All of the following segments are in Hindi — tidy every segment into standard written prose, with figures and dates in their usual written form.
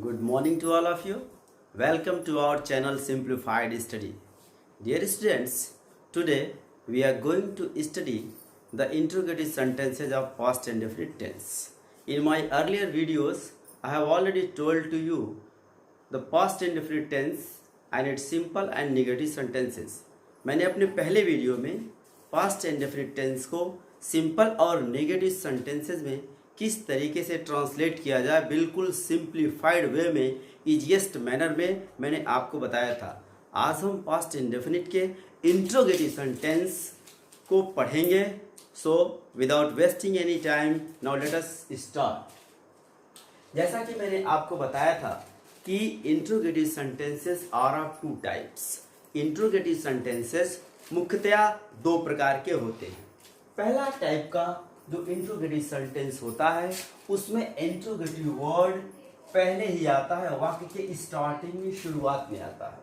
Good morning to all of you. Welcome to our channel Simplified Study. Dear students, today we are going to study the interrogative sentences of past and definite tense. In my earlier videos, I have already told to you the past and definite tense and its simple and negative sentences. मैंने अपने पहले वीडियो में पास्ट एंड डेफिनिट टेंस को सिंपल और नेगेटिव सेंटेंसेस में किस तरीके से ट्रांसलेट किया जाए बिल्कुल सिंप्लीफाइड वे में इजीएस्ट मैनर में मैंने आपको बताया था। आज हम पास्ट इंडेफिनिट के इंट्रोगेटिव सेंटेंस को पढ़ेंगे। So without wasting any time now let us start. जैसा कि मैंने आपको बताया था कि interrogative sentences are of two types. Interrogative sentences मुख्यतया दो प्रकार के होते हैं। पहला टाइप का जो इंट्रोगेटिव सेंटेंस होता है उसमें इंट्रोगेटिव वर्ड पहले ही आता है, वाक्य के स्टार्टिंग में, शुरुआत में आता है।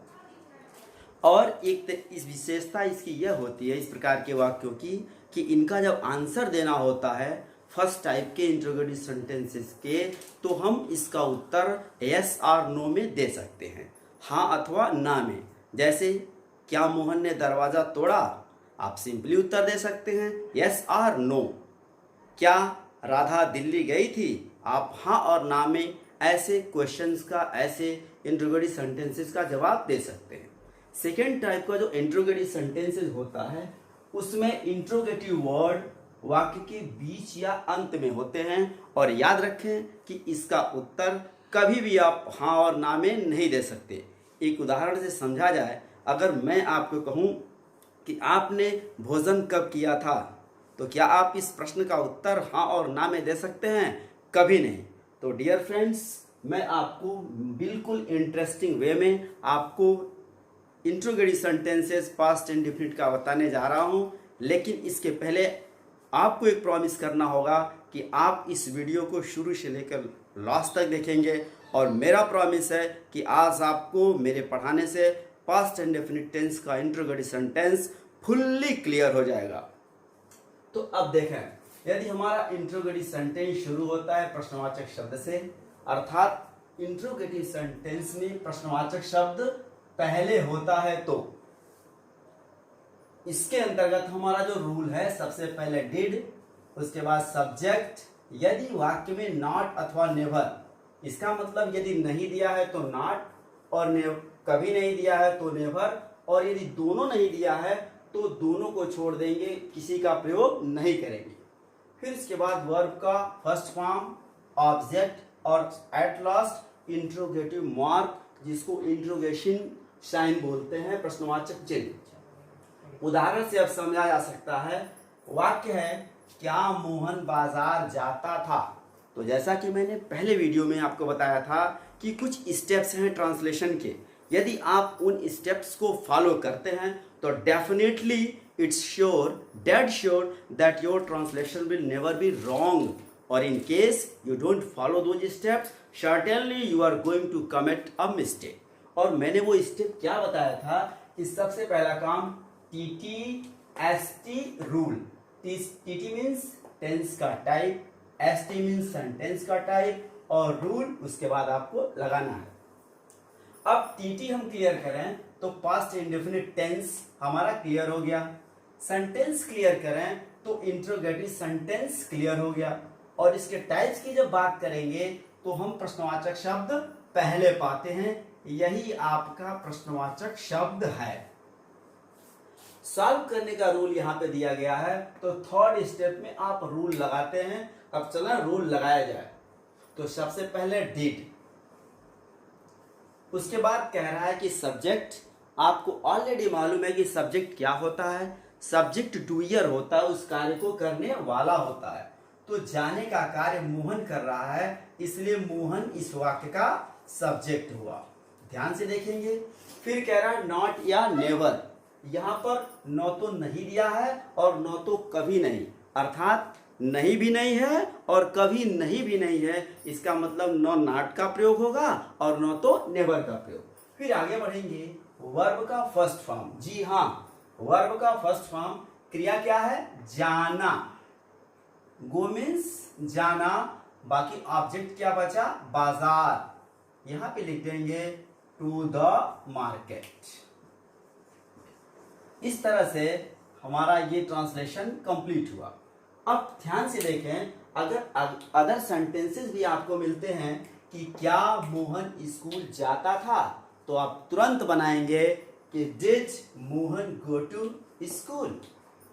और एक इस विशेषता इसकी यह होती है इस प्रकार के वाक्यों की कि इनका जब आंसर देना होता है फर्स्ट टाइप के इंट्रोगेटिव सेंटेंसेस के, तो हम इसका उत्तर यस और नो में दे सकते हैं, हाँ अथवा ना में। जैसे क्या मोहन ने दरवाजा तोड़ा, आप सिंपली उत्तर दे सकते हैं यस और नो। क्या राधा दिल्ली गई थी, आप हाँ और ना में ऐसे क्वेश्चंस का, ऐसे इंट्रोगेटिव सेंटेंसेस का जवाब दे सकते हैं। सेकेंड टाइप का जो इंट्रोगेटिव सेंटेंसेस होता है उसमें इंट्रोगेटिव वर्ड वाक्य के बीच या अंत में होते हैं, और याद रखें कि इसका उत्तर कभी भी आप हाँ और ना में नहीं दे सकते। एक उदाहरण से समझा जाए, अगर मैं आपको कहूँ कि आपने भोजन कब किया था, तो क्या आप इस प्रश्न का उत्तर हाँ और ना में दे सकते हैं? कभी नहीं। तो डियर फ्रेंड्स, मैं आपको बिल्कुल इंटरेस्टिंग वे में आपको interrogative sentences past and definite का बताने जा रहा हूँ। लेकिन इसके पहले आपको एक प्रॉमिस करना होगा कि आप इस वीडियो को शुरू से लेकर लास्ट तक देखेंगे, और मेरा प्रॉमिस है कि आज आपको मेरे पढ़ाने से पास्ट एंड डेफिनिट टेंस का इंट्रोगेटिव सेंटेंस फुल्ली क्लियर हो जाएगा। तो अब देखें, यदि हमारा इंट्रोगेटिव सेंटेंस शुरू होता है प्रश्नवाचक शब्द से, अर्थात इंट्रोगेटिव सेंटेंस में प्रश्नवाचक शब्द पहले होता है, तो इसके अंतर्गत हमारा जो रूल है सबसे पहले डिड, उसके बाद सब्जेक्ट, यदि वाक्य में नॉट अथवा नेवर, इसका मतलब यदि नहीं दिया है तो नॉट, और कभी नहीं दिया है तो नेवर, और यदि दोनों नहीं दिया है तो दोनों को छोड़ देंगे, किसी का प्रयोग नहीं करेंगे। फिर इसके बाद वर्ब का फर्स्ट फॉर्म, ऑब्जेक्ट, और एट लास्ट इंट्रोगेटिव मार्क, जिसको इंट्रोगेशन साइन बोलते हैं, प्रश्नवाचक चिन्ह। उदाहरण से अब समझा जा सकता है। वाक्य है क्या मोहन बाजार जाता था। तो जैसा कि मैंने पहले वीडियो में आपको बताया था कि कुछ स्टेप्स हैं ट्रांसलेशन के, यदि आप उन स्टेप्स को फॉलो करते हैं तो definitely it's sure, dead sure that your translation will never be wrong, और in case you don't follow those steps certainly you are going to commit a mistake. और मैंने वो स्टेप क्या बताया था कि सबसे पहला काम TTST rule. TT means tense का टाइप, ST मीन्स सेंटेंस का टाइप, और रूल उसके बाद आपको लगाना है। अब TT हम क्लियर करें तो पास्ट इंडेफिनिट टेंस हमारा क्लियर हो गया। सेंटेंस क्लियर करें तो इंट्रोगेटिव सेंटेंस क्लियर हो गया। और इसके टाइप्स की जब बात करेंगे तो हम प्रश्नवाचक शब्द पहले पाते हैं, यही आपका प्रश्नवाचक शब्द है। सॉल्व करने का रूल यहाँ पे दिया गया है, तो थर्ड स्टेप में आप रूल लगाते हैं। अब चला रूल लगाया जाए। तो सबसे पहले डिड, उसके बाद कह रहा है कि सब्जेक्ट। आपको ऑलरेडी मालूम है कि सब्जेक्ट क्या होता है, सब्जेक्ट डूयर होता है, उस कार्य को करने वाला होता है। तो जाने का कार्य मोहन कर रहा है, इसलिए मोहन इस वाक्य का सब्जेक्ट हुआ। ध्यान से देखेंगे। फिर कह रहा है नॉट या नेवर, यहां पर न तो नहीं दिया है और न तो कभी नहीं, अर्थात नहीं भी नहीं है और कभी नहीं भी नहीं है। इसका मतलब न नॉट का प्रयोग होगा और न तो नेवर का प्रयोग। फिर आगे बढ़ेंगे। वर्ब का फर्स्ट फॉर्म, जी हाँ, वर्ब का फर्स्ट फॉर्म क्रिया क्या है? जाना। गो मीन्स जाना, बाकी ऑब्जेक्ट क्या बचा? बाजार। यहां पे लिख देंगे टू द मार्केट। इस तरह से हमारा ये ट्रांसलेशन कंप्लीट हुआ। अब ध्यान से देखें, अगर अदर सेंटेंसेस भी आपको मिलते हैं कि क्या मोहन स्कूल जाता था, तो आप तुरंत बनाएंगे कि did Mohan go to school.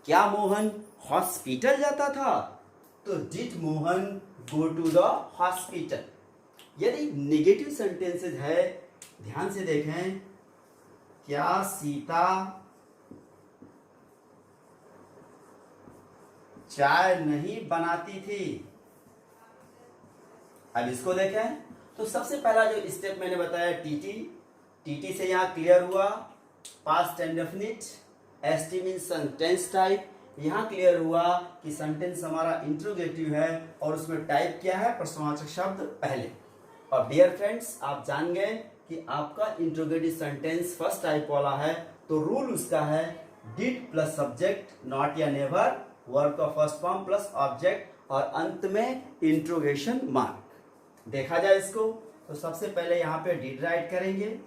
क्या मोहन हॉस्पिटल जाता था, तो did Mohan go to the hospital. यदि नेगेटिव सेंटेंसेस है, ध्यान से देखें, क्या सीता चाय नहीं बनाती थी। अब इसको देखें तो सबसे पहला जो स्टेप मैंने बताया टीटी से यहाँ क्लियर हुआ, past indefinite, ST means sentence type. यहाँ क्लियर हुआ कि सेंटेंस हमारा इंट्रोगेटिव है और उसमें टाइप क्या है, प्रश्नवाचक शब्द पहले। और डियर फ्रेंड्स, आप जान गए कि आपका इंट्रोगेटिव सेंटेंस फर्स्ट टाइप वाला है, तो रूल उसका है डिड प्लस सब्जेक्ट नॉट या नेवर, वर्ब का फर्स्ट फॉर्म प्लस ऑब्जेक्ट और अंत में इंट्रोगेशन मार्क। देखा जाए इसको तो सबसे पहले यहाँ पे डिड राइट करेंगे।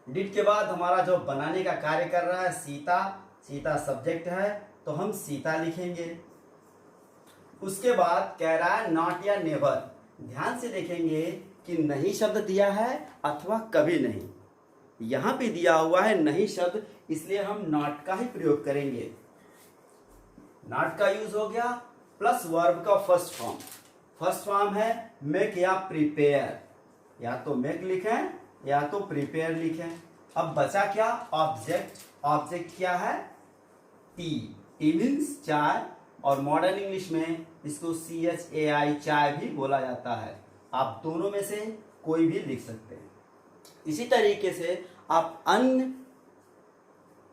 डिड के बाद हमारा जो बनाने का कार्य कर रहा है सीता, सीता सब्जेक्ट है तो हम सीता लिखेंगे। उसके बाद कह रहा है नॉट या नेवर। ध्यान से देखेंगे कि नहीं शब्द दिया है अथवा कभी नहीं। यहां पे दिया हुआ है नहीं शब्द, इसलिए हम नॉट का ही प्रयोग करेंगे। नॉट का यूज हो गया प्लस वर्ब का फर्स्ट फॉर्म। फर्स्ट फॉर्म है मेक या प्रिपेयर, या तो मेक लिखें या तो प्रिपेयर लिखें। अब बचा क्या, ऑब्जेक्ट। ऑब्जेक्ट क्या है, टी। टी मीन्स चाय और मॉडर्न इंग्लिश में इसको CHAI चाय भी बोला जाता है। आप दोनों में से कोई भी लिख सकते हैं। इसी तरीके से आप अन्य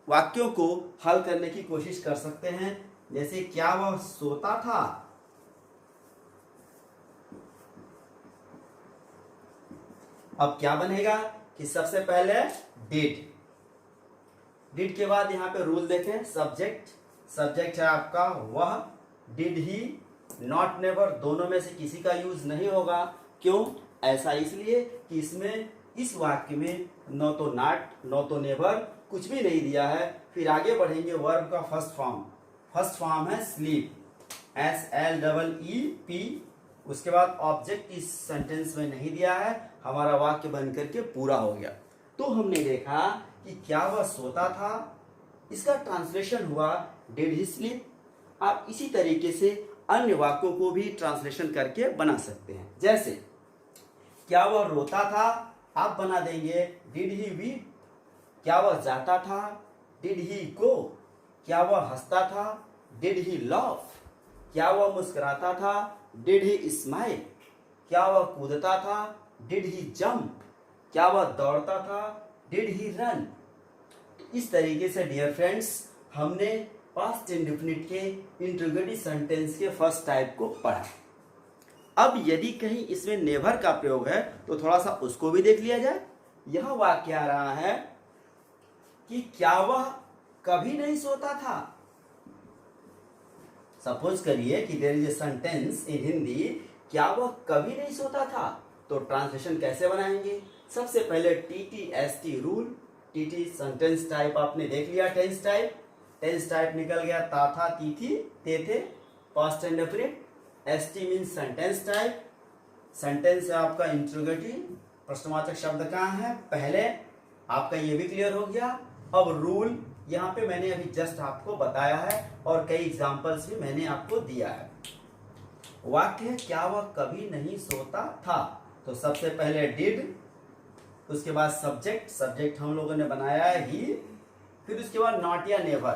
वाक्यों को हल करने की कोशिश कर सकते हैं, जैसे क्या वह सोता था। अब क्या बनेगा कि सबसे पहले डिड। डिड के बाद यहां पे रूल देखें, सब्जेक्ट। सब्जेक्ट है आपका वह, डिड ही, नॉट नेवर, दोनों में से किसी का यूज नहीं होगा। क्यों ऐसा, इसलिए कि इसमें इस वाक्य में न तो नॉट न तो नेवर कुछ भी नहीं दिया है। फिर आगे बढ़ेंगे, वर्ब का फर्स्ट फॉर्म। फर्स्ट फॉर्म है स्लीप, SLEEP। उसके बाद ऑब्जेक्ट इस सेंटेंस में नहीं दिया है, हमारा वाक्य बन करके पूरा हो गया। तो हमने देखा कि क्या वह सोता था, इसका ट्रांसलेशन हुआ डिड ही स्लीप। आप इसी तरीके से अन्य वाक्यों को भी ट्रांसलेशन करके बना सकते हैं। जैसे क्या वह रोता था, आप बना देंगे डिड ही वीप। क्या वह जाता था, डिड ही गो। क्या वह हंसता था, डिड ही लाफ। क्या वह मुस्कुराता था, डिड ही स्माइल। क्या वह कूदता था, डिड ही जंप। क्या वह दौड़ता था, डिड ही रन। इस तरीके से डियर फ्रेंड्स हमने पास्ट इंडेफिनिट के इंट्रोगेटिव सेंटेंस के फर्स्ट टाइप को पढ़ा। अब यदि कहीं इसमें नेवर का प्रयोग है तो थोड़ा सा उसको भी देख लिया जाए। यह वाक्य आ रहा है कि क्या वह कभी नहीं सोता था। सपोज करिए कि there is a sentence in Hindi, क्या वह कभी नहीं सोता था, तो ट्रांसलेशन कैसे बनाएंगे। सबसे पहले TTST rule. TT sentence type आपने देख लिया, टेंस टाइप। टेंस टाइप निकल गया ता था, ती थी, ते थे, past indefinite. ST means sentence type. Sentence है आपका इंट्रोगेटिव, प्रश्नवाचक शब्द कहाँ है, पहले। आपका ये भी क्लियर हो गया। अब रूल यहाँ पे मैंने अभी जस्ट आपको बताया है और कई एग्जांपल्स भी मैंने आपको दिया है। वाक्य है क्या वह कभी नहीं सोता था, तो सबसे पहले डिड, उसके बाद सब्जेक्ट। सब्जेक्ट हम लोगों ने बनाया है ही। फिर उसके बाद नॉट या नेवर।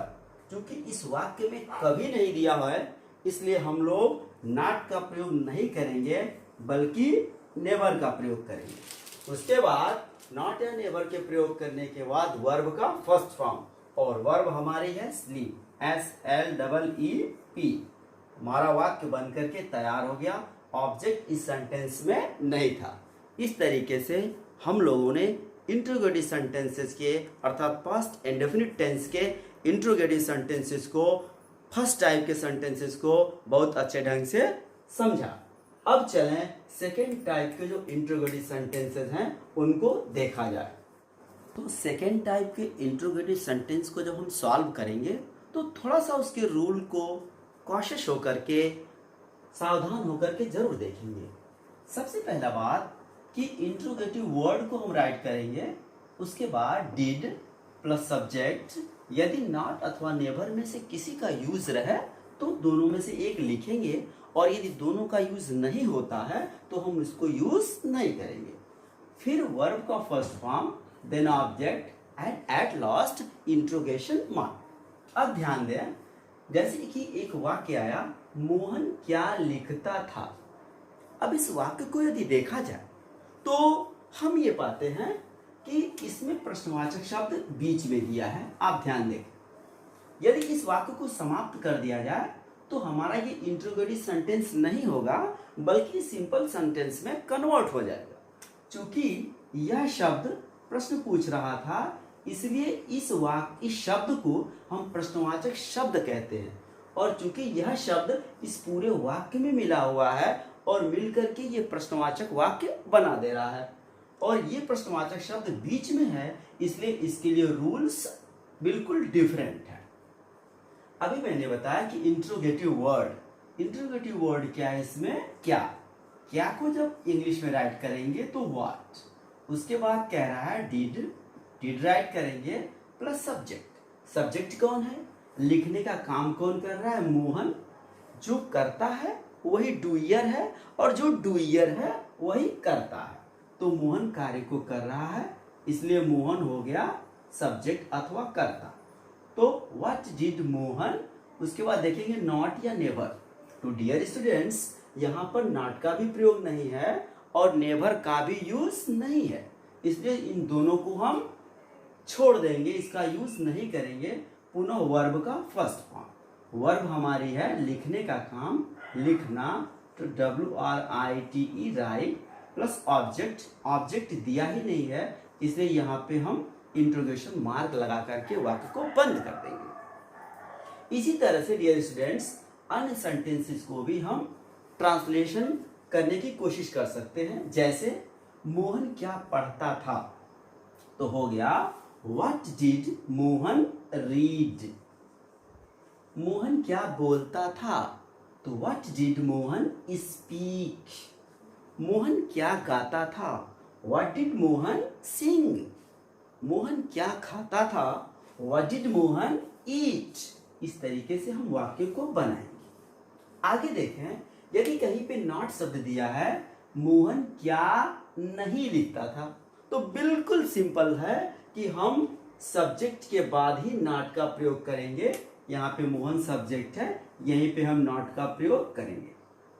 क्योंकि इस वाक्य में कभी नहीं दिया हुआ है, इसलिए हम लोग नॉट का प्रयोग नहीं करेंगे बल्कि नेवर का प्रयोग करेंगे। उसके बाद नॉट या नेवर के प्रयोग करने के बाद वर्ब का फर्स्ट फॉर्म, और वर्ब हमारी है स्लीप, SLEEP। हमारा वाक्य बन करके तैयार हो गया। ऑब्जेक्ट इस सेंटेंस में नहीं था। इस तरीके से हम लोगों ने इंट्रोगेटिव सेंटेंसेस के अर्थात पास्ट इंडेफिनिट टेंस के इंट्रोगेटिव सेंटेंसेस को, फर्स्ट टाइप के सेंटेंसेस को बहुत अच्छे ढंग से समझा। अब चलें सेकेंड टाइप के जो इंट्रोगेटिव सेंटेंसेस हैं उनको देखा जाए। तो सेकेंड टाइप के इंट्रोगेटिव सेंटेंस को जब हम सॉल्व करेंगे तो थोड़ा सा उसके रूल को कॉशियस होकर के, सावधान होकर के जरूर देखेंगे। सबसे पहला बात कि इंट्रोगेटिव वर्ड को हम राइट करेंगे, उसके बाद डिड प्लस सब्जेक्ट, यदि नॉट अथवा नेवर में से किसी का यूज रहे तो दोनों में से एक लिखेंगे, और यदि दोनों का यूज नहीं होता है तो हम इसको यूज नहीं करेंगे। फिर वर्ब का first form, then object and at last interrogation mark. अब ध्यान दें, जैसे कि एक वाक्य आया, मोहन क्या लिखता था। अब इस वाक्य को यदि देखा जाए तो हम ये पाते हैं कि इसमें प्रश्नवाचक शब्द बीच में दिया है। आप ध्यान दें, यदि इस वाक्य को समाप्त कर दिया जाए तो हमारा ये इंट्रोगेटिव सेंटेंस नहीं होगा, बल्कि सिंपल सेंटेंस में कन्वर्ट हो जाएगा। चूंकि यह शब्द प्रश्न पूछ रहा था, इसलिए इस शब्द को हम प्रश्नवाचक शब्द कहते हैं, और चूंकि यह शब्द इस पूरे वाक्य में मिला हुआ है और मिलकर के ये प्रश्नवाचक वाक्य बना दे रहा है, और ये प्रश्नवाचक शब्द बीच में है, इसलिए इसके लिए रूल्स बिल्कुल डिफरेंट है। अभी मैंने बताया कि इंट्रोगेटिव वर्ड क्या है, इसमें क्या को जब इंग्लिश में राइट करेंगे तो व्हाट, उसके बाद कह रहा है डिड राइट करेंगे प्लस सब्जेक्ट कौन है, लिखने का काम कौन कर रहा है, मोहन। जो करता है वही डूयर है, और जो डूयर है वही करता है। तो मोहन कार्य को कर रहा है, इसलिए मोहन हो गया सब्जेक्ट अथवा कर्ता। तो व्हाट डिड मोहन, उसके बाद देखेंगे नॉट या नेवर। तो डियर स्टूडेंट्स, यहाँ पर नॉट का भी प्रयोग नहीं है और नेवर का भी यूज नहीं है, इसलिए इन दोनों को हम छोड़ देंगे, इसका यूज नहीं करेंगे। पुनः वर्ब का फर्स्ट फॉर्म, वर्ब हमारी है लिखने का काम, लिखना, तो WRITE राइट प्लस ऑब्जेक्ट दिया ही नहीं है, इसलिए यहाँ पे हम इंट्रोगेशन मार्क लगा करके वाक्य को बंद कर देंगे। इसी तरह से डियर स्टूडेंट्स, अन्य सेंटेंसेस को भी हम ट्रांसलेशन करने की कोशिश कर सकते हैं। जैसे मोहन क्या पढ़ता था, तो हो गया what did Mohan read. Mohan क्या बोलता था, तो what did Mohan speak. Mohan क्या गाता था, व्हाट डिड मोहन सिंग। मोहन क्या खाता था, व्हाट डिड मोहन ईट। इस तरीके से हम वाक्य को बनाएंगे। आगे देखें, यदि कहीं पे नॉट शब्द दिया है, मोहन क्या नहीं लिखता था, तो बिल्कुल सिंपल है कि हम सब्जेक्ट के बाद ही नॉट का प्रयोग करेंगे। यहाँ पे मोहन सब्जेक्ट है, यहीं पे हम नॉट का प्रयोग करेंगे।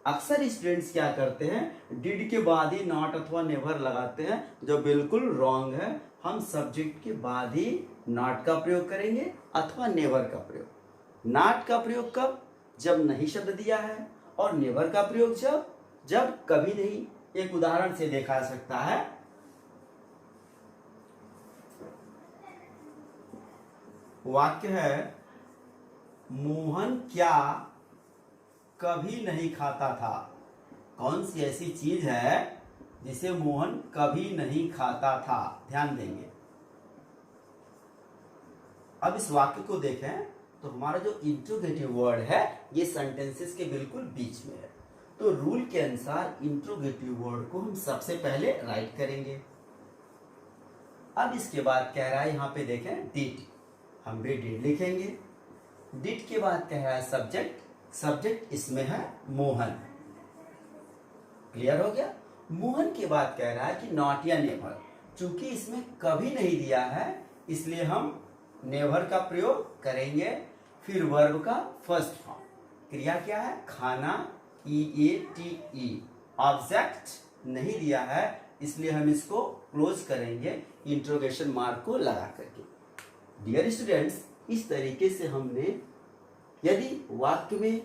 अक्सर स्टूडेंट्स क्या करते हैं, डिड के बाद ही नॉट अथवा नेवर लगाते हैं, जो बिल्कुल रॉन्ग है। हम सब्जेक्ट के बाद ही नॉट का प्रयोग करेंगे अथवा नेवर का प्रयोग। नॉट का प्रयोग कब, जब नहीं शब्द दिया है, और नेवर का प्रयोग जब कभी नहीं। एक उदाहरण से देखा जा सकता है, वाक्य है मोहन क्या कभी नहीं खाता था। कौन सी ऐसी चीज है जिसे मोहन कभी नहीं खाता था, ध्यान देंगे। अब इस वाक्य को देखें तो हमारा जो इंट्रोगेटिव वर्ड है ये सेंटेंसेस के बिल्कुल बीच में है। तो रूल के अनुसार इंट्रोगेटिव वर्ड को हम सबसे पहले राइट करेंगे। अब इसके बाद कह रहा है, यहाँ पे देखें डिड, हम भी डिड लिखेंगे। डिड के बाद कह रहा है सब्जेक्ट इसमें है मोहन। क्लियर हो गया। मोहन के बाद कह रहा है कि नॉट या नेवर, चूंकि इसमें कभी नहीं दिया है इसलिए हम नेवर का प्रयोग करेंगे। फिर वर्ब का फर्स्ट फॉर्म, क्रिया क्या है, खाना, EATE। ऑब्जेक्ट नहीं दिया है इसलिए हम इसको क्लोज करेंगे इंट्रोगेशन मार्क को लगा करके। डियर स्टूडेंट्स, इस तरीके से हमने, यदि वाक्य में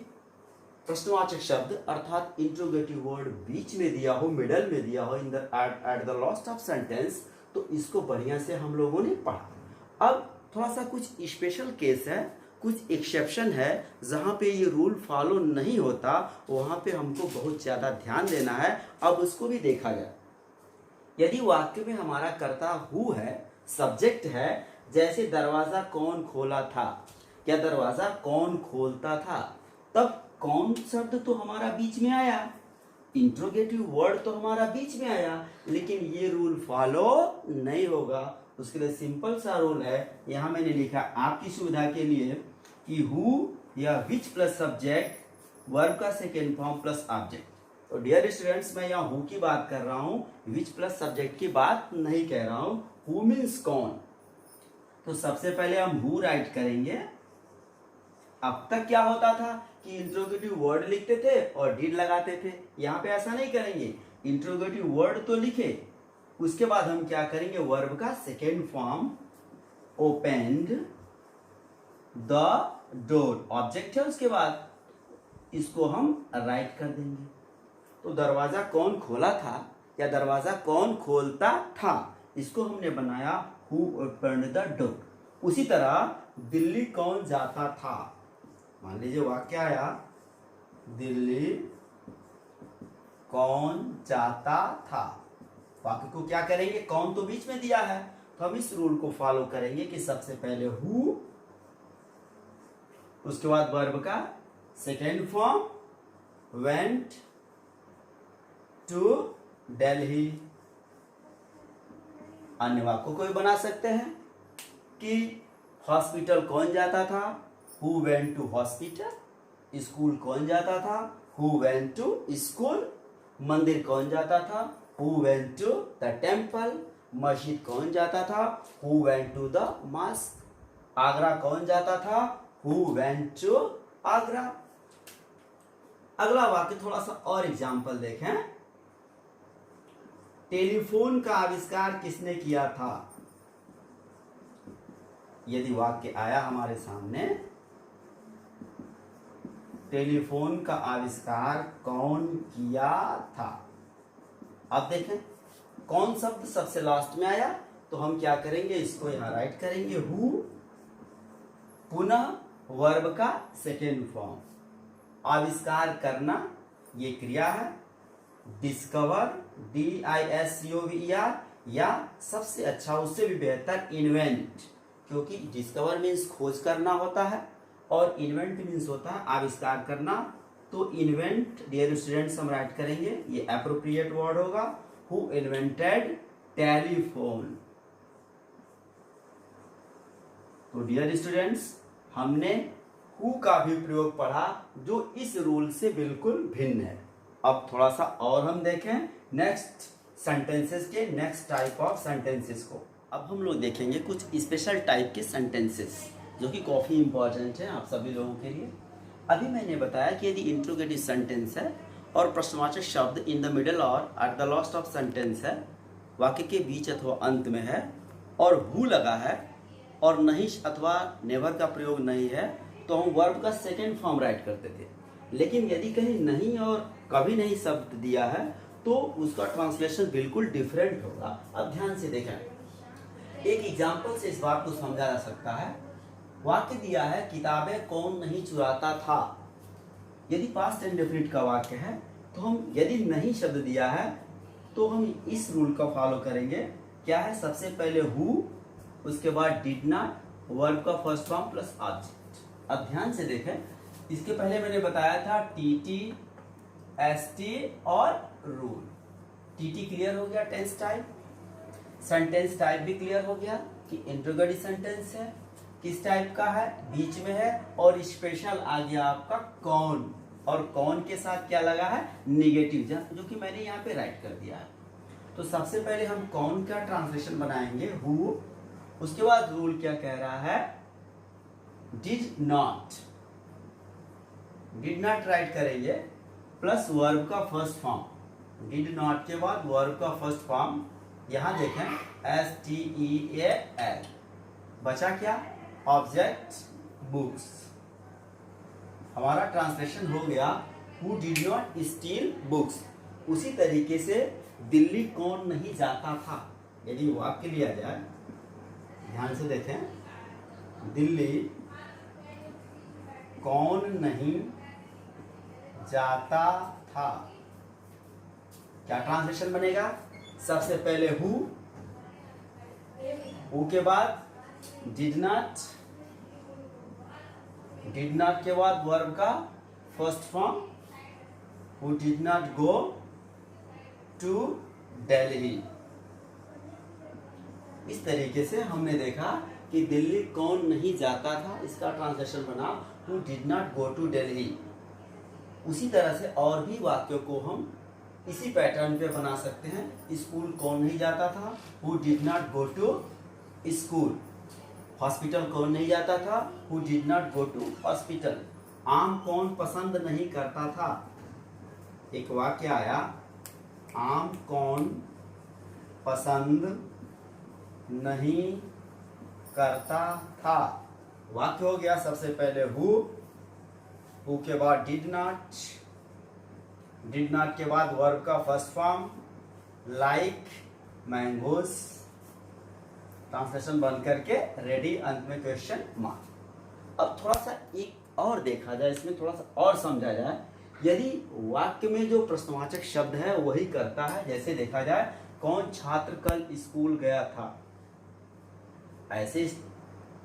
प्रश्नवाचक शब्द अर्थात इंट्रोगेटिव वर्ड बीच में दिया हो, मिडल में दिया हो, at the last of sentence, तो इसको बढ़िया से हम लोगों ने पढ़ा। अब थोड़ा सा कुछ स्पेशल केस है, कुछ एक्सेप्शन है जहाँ पे ये रूल फॉलो नहीं होता, वहाँ पे हमको बहुत ज़्यादा ध्यान देना है। अब उसको भी देखा जाए। यदि वाक्य में हमारा कर्ता हु है, सब्जेक्ट है, जैसे दरवाजा कौन खोला था या दरवाजा कौन खोलता था, तब कौन शब्द तो हमारा बीच में आया, इंट्रोगेटिव वर्ड तो हमारा बीच में आया, लेकिन ये रूल फॉलो नहीं होगा। उसके लिए सिंपल सा रूल है, यहाँ मैंने लिखा आपकी सुविधा के लिए कि हु या विच प्लस सब्जेक्ट वर्ब का सेकेंड फॉर्म प्लस ऑब्जेक्ट। तो डियर स्टूडेंट्स, मैं यहाँ हु की बात कर रहा हूँ, विच प्लस सब्जेक्ट की बात नहीं कह रहा हूँ। हु मीन्स कौन। तो सबसे पहले हम हु राइट करेंगे। अब तक क्या होता था कि इंट्रोगेटिव वर्ड लिखते थे और डिड लगाते थे, यहाँ पे ऐसा नहीं करेंगे। इंट्रोगेटिव वर्ड तो लिखे, उसके बाद हम क्या करेंगे, वर्ब का second form opened the door, object है, उसके बाद इसको हम राइट कर देंगे। तो दरवाजा कौन खोला था या दरवाजा कौन खोलता था, इसको हमने बनाया हु ओपन्ड द डोर। उसी तरह दिल्ली कौन जाता था, मान लीजिए वाक्य आया दिल्ली कौन जाता था। वाक्य को क्या करेंगे, कौन तो बीच में दिया है, तो हम इस रूल को फॉलो करेंगे कि सबसे पहले हु, उसके बाद वर्ब का second form went to Delhi. अन्य वाक्यों को भी बना सकते हैं कि हॉस्पिटल कौन जाता था, who went to hospital. School कौन जाता था, हु वेंट टू स्कूल। मंदिर कौन जाता था, who went to the temple. मस्जिद कौन जाता था, who went to the mosque. Agra कौन जाता था, हु वेंट टू आगरा। अगला वाक्य थोड़ा सा और एग्जाम्पल देखें। टेलीफोन का आविष्कार किसने किया था। यदि वाक्य आया हमारे सामने टेलीफोन का आविष्कार कौन किया था, अब देखें कौन शब्द सबसे लास्ट में आया, तो हम क्या करेंगे, इसको यहां राइट करेंगे हु, पुनः वर्ब का सेकेंड फॉर्म। आविष्कार करना ये क्रिया है, डिस्कवर DISCOVER, या सबसे अच्छा उससे भी बेहतर इन्वेंट, क्योंकि डिस्कवर मीन्स खोज करना होता है और इन्वेंट मीन्स होता है आविष्कार करना। तो इन्वेंट डियर स्टूडेंट्स हम राइट करेंगे, ये एप्रोप्रिएट वर्ड होगा, हु इन्वेंटेड टेलीफोन। तो डियर स्टूडेंट्स, हमने हु का भी प्रयोग पढ़ा जो इस रूल से बिल्कुल भिन्न है। अब थोड़ा सा और हम देखें नेक्स्ट सेंटेंसेस के, नेक्स्ट टाइप ऑफ सेंटेंसेस को। अब हम लोग देखेंगे कुछ स्पेशल टाइप के सेंटेंसेस जो कि काफ़ी इंपॉर्टेंट है आप सभी लोगों के लिए। अभी मैंने बताया कि यदि इंट्रोगेटिव सेंटेंस है और प्रश्नवाचक शब्द इन द मिडल और at the last of sentence है, वाक्य के बीच अथवा अंत में है और हु लगा है और नहीं अथवा नेवर का प्रयोग नहीं है, तो हम वर्ब का सेकेंड फॉर्म राइट करते थे। लेकिन यदि कहीं नहीं और कभी नहीं शब्द दिया है तो उसका ट्रांसलेशन बिल्कुल डिफरेंट होगा। अब ध्यान से देखें, एक एग्जाम्पल से इस बात को समझा जा सकता है। वाक्य दिया है किताबें कौन नहीं चुराता था। यदि पास्ट इंडेफिनिट का वाक्य है तो हम, यदि नहीं शब्द दिया है तो हम इस रूल का फॉलो करेंगे। क्या है, सबसे पहले हु, उसके बाद डिड नॉट, वर्ब का फर्स्ट फॉर्म प्लस ऑब्जेक्ट। अब ध्यान से देखें, इसके पहले मैंने बताया था TT ST और रूल। TT क्लियर हो गया, टेंस टाइप। सेंटेंस टाइप भी क्लियर हो गया कि इंट्रोगेटिव सेंटेंस है, किस टाइप का है, बीच में है, और स्पेशल आ गया आपका कौन, और कौन के साथ क्या लगा है, निगेटिव, जो कि मैंने यहाँ पे राइट कर दिया है। तो सबसे पहले हम कौन का ट्रांसलेशन बनाएंगे, हु। उसके बाद रूल क्या कह रहा है, did not. Did not right करेंगे प्लस वर्ब का फर्स्ट फॉर्म। डिड नॉट के बाद वर्ब का फर्स्ट फॉर्म, यहां देखें STEAL। बचा क्या, ऑब्जेक्ट बुक्स। हमारा ट्रांसलेशन हो गया who did not steel books. उसी तरीके से दिल्ली कौन नहीं जाता था, यदि वाक्य लिया जाए, ध्यान से देखें, दिल्ली कौन नहीं जाता था। क्या ट्रांसलेशन बनेगा? सबसे पहले हु के बाद डिड नॉट के बाद वर्ब का first form who did not go to Delhi. इस तरीके से हमने देखा कि दिल्ली कौन नहीं जाता था, इसका ट्रांसलेशन बना who did not go to Delhi. उसी तरह से और भी वाक्यों को हम इसी पैटर्न पे बना सकते हैं। स्कूल कौन नहीं जाता था, who did not go to school. Hospital कौन नहीं जाता था, who did not go to hospital. आम कौन पसंद नहीं करता था। एक वाक्य आया, आम कौन पसंद नहीं करता था। वाक्य हो गया सबसे पहले हु के बाद डिड नॉट के बाद वर्ब का first form like mangoes. Translation बंद करके रेडी, अंत में क्वेश्चन मार्क। अब थोड़ा सा एक और देखा जाए, इसमें थोड़ा सा और समझा जाए। यदि वाक्य में जो प्रश्नवाचक शब्द है वही करता है, जैसे देखा जाए कौन छात्र कल स्कूल गया था, ऐसे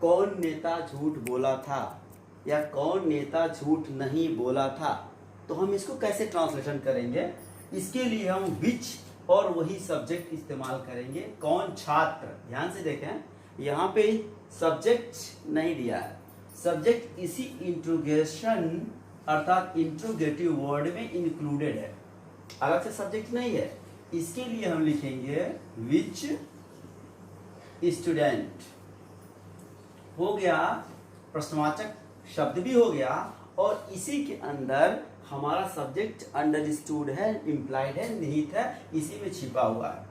कौन नेता झूठ बोला था या कौन नेता झूठ नहीं बोला था, तो हम इसको कैसे ट्रांसलेशन करेंगे? इसके लिए हम विच और वही सब्जेक्ट इस्तेमाल करेंगे। कौन छात्र, ध्यान से देखें यहाँ पे सब्जेक्ट नहीं दिया है, सब्जेक्ट इसी इंट्रोगेशन अर्थात इंट्रोगेटिव वर्ड में इंक्लूडेड है, अलग से सब्जेक्ट नहीं है। इसके लिए हम लिखेंगे विच स्टूडेंट। हो गया, प्रश्नवाचक शब्द भी हो गया और इसी के अंदर हमारा सब्जेक्ट अंडरस्टूड है, इम्प्लाइड है, निहित है, इसी में छिपा हुआ है।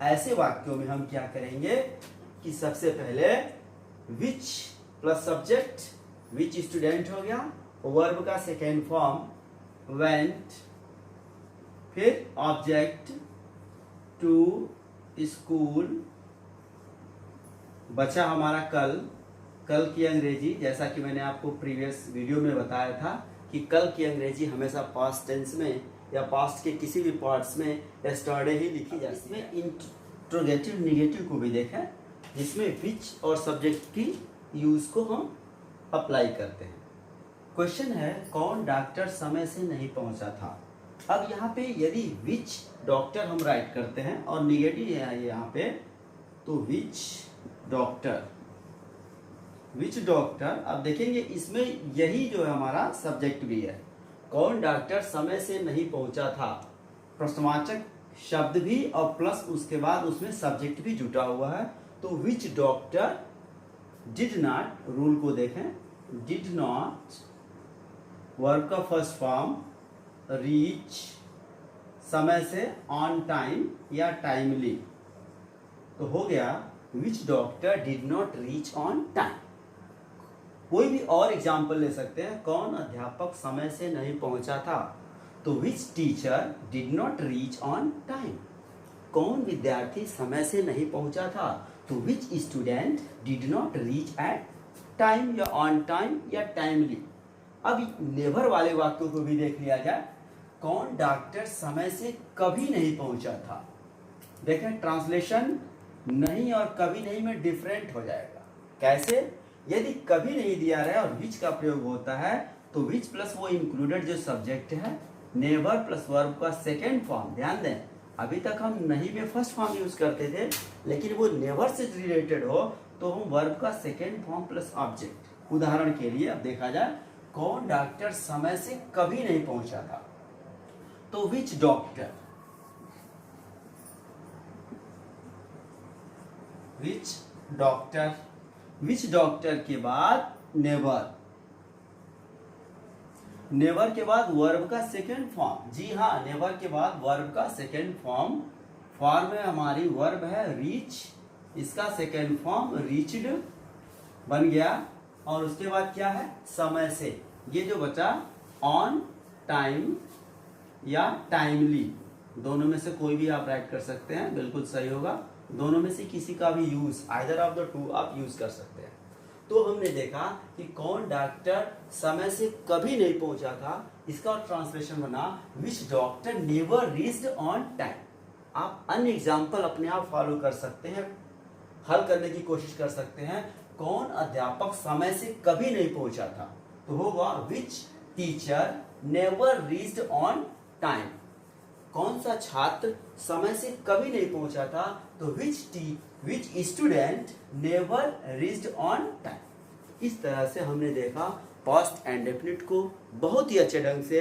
ऐसे वाक्यों में हम क्या करेंगे कि सबसे पहले विच प्लस सब्जेक्ट, विच स्टूडेंट हो गया, वर्ब का सेकेंड फॉर्म वेंट, फिर ऑब्जेक्ट टू स्कूल, बचा हमारा कल की अंग्रेजी। जैसा कि मैंने आपको प्रीवियस वीडियो में बताया था कि कल की अंग्रेजी हमेशा पास्ट टेंस में या पास्ट के किसी भी पार्ट्स में यस्टरडे ही लिखी जाती है। इसमें इंट्रोगेटिव निगेटिव को भी देखें, जिसमें विच और सब्जेक्ट की यूज को हम अप्लाई करते हैं। क्वेश्चन है कौन डॉक्टर समय से नहीं पहुंचा था। अब यहाँ पे यदि विच डॉक्टर हम राइट करते हैं और निगेटिव है यहाँ पे, तो विच डॉक्टर, अब देखेंगे इसमें यही जो है हमारा सब्जेक्ट भी है। कौन डॉक्टर समय से नहीं पहुंचा था, प्रश्नवाचक शब्द भी और प्लस उसके बाद उसमें सब्जेक्ट भी जुटा हुआ है। तो which doctor did not, rule को देखें, डिड नॉट वर्ब का फर्स्ट फॉर्म रीच, समय से ऑन टाइम या टाइमली। तो हो गया which doctor did not reach on time. कोई भी और एग्जाम्पल ले सकते हैं, कौन अध्यापक समय से नहीं पहुंचा था, तो which teacher did not reach on time. कौन विद्यार्थी समय से नहीं पहुंचा था, तो which student did not reach at time या ऑन टाइम या टाइमली। अब नेवर वाले वाक्यों को भी देख लिया जाए। कौन डॉक्टर समय से कभी नहीं पहुंचा था। देखें ट्रांसलेशन नहीं और कभी नहीं में डिफरेंट हो जाएगा। कैसे? यदि कभी नहीं दिया रहा और विच का प्रयोग होता है तो विच प्लस वो इंक्लूडेड जो सब्जेक्ट है, नेवर प्लस वर्ब का सेकेंड फॉर्म। ध्यान दें, अभी तक हम नहीं में फर्स्ट फॉर्म यूज करते थे, लेकिन वो नेवर से रिलेटेड हो तो हम वर्ब का सेकेंड फॉर्म प्लस ऑब्जेक्ट। उदाहरण के लिए अब देखा जाए, कौन डॉक्टर समय से कभी नहीं पहुंचा था, तो विच डॉक्टर, विच डॉक्टर के बाद नेवर के बाद वर्ब का सेकेंड फॉर्म। जी हाँ, नेवर के बाद वर्ब का सेकेंड फॉर्म में हमारी वर्ब है रीच, इसका सेकेंड फॉर्म रीच्ड बन गया। और उसके बाद क्या है, समय से। ये जो बचा ऑन टाइम या टाइमली, दोनों में से कोई भी आप राइट कर सकते हैं, बिल्कुल सही होगा। दोनों में से किसी का भी use, either of the two आप यूज कर सकते हैं। तो हमने देखा कि कौन डॉक्टर समय से कभी नहीं पहुंचा था, इसका ट्रांसलेशन बना which doctor never reached on time. आप अन्य एग्जाम्पल अपने आप फॉलो कर सकते हैं, हल करने की कोशिश कर सकते हैं। कौन अध्यापक समय से कभी नहीं पहुंचा था, तो होगा which teacher never reached on time. कौन सा छात्र समय से कभी नहीं पहुंचा था, तो which student never reached on time. इस तरह से हमने देखा पास्ट एंड डेफिनिट को बहुत ही अच्छे ढंग से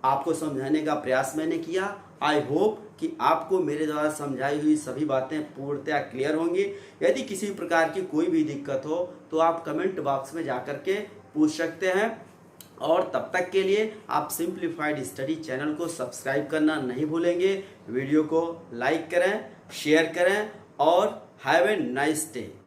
आपको समझाने का प्रयास मैंने किया। आई होप कि आपको मेरे द्वारा समझाई हुई सभी बातें पूर्णतः क्लियर होंगी। यदि किसी प्रकार की कोई भी दिक्कत हो तो आप कमेंट बॉक्स में जाकर के पूछ सकते हैं, और तब तक के लिए आप सिंप्लीफाइड स्टडी चैनल को सब्सक्राइब करना नहीं भूलेंगे। वीडियो को लाइक करें, शेयर करें और हैव ए नाइस डे।